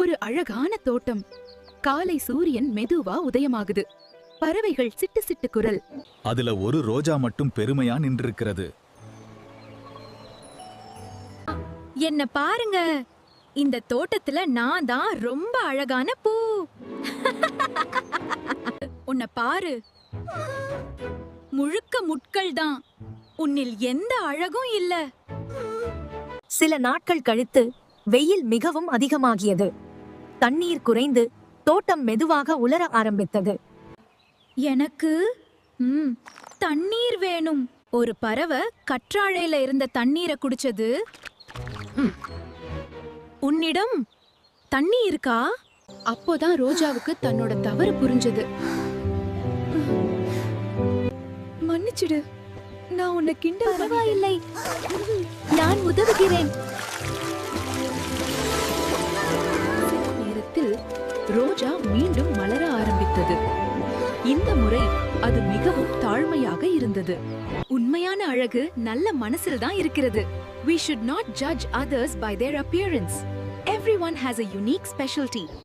ஒரு அழகான தோட்டம். காலை சூரியன் மெதுவா உதயமாகுது. பறவைகள் சிட்டு சிட்டு குரல். அதுல ஒரு ரோஜா மட்டும் பெருமையா நின்றிருக்கிறது. என்ன பாருங்க, இந்த தோட்டத்துல நான் தான் ரொம்ப அழகான பூ. உன்னை பாரு, முழுக்க முட்கள் தான். உன்னில் எந்த அழகும் இல்ல. சில நாட்கள் கழித்து வெயில் மிகவும் அதிகமாகியது. தண்ணீர் குறைந்து தோட்டம் மெதுவாக உலர ஆரம்பித்தது. எனக்கு தண்ணீர் வேணும். ஒரு பறவை கற்றாழையில இருந்த தண்ணீரை குடிச்சது. உன்னிடம் தண்ணி இருக்கா? அப்போதான் ரோஜாவுக்கு தன்னோட தவறு புரிஞ்சது. மன்னிச்சிடு, நான் உன்னை கிண்டல். பரவாயில்லை, நான் உதவுகிறேன். நேரத்தில் ரோஜா மீண்டும் மலர ஆரம்பித்தது. இந்த முறை அது மிகவும் தாழ்மையாக இருந்தது. உண்மையான அழகு நல்ல மனசில் தான் இருக்கிறது. We should not judge others by their appearance. Everyone has a unique specialty.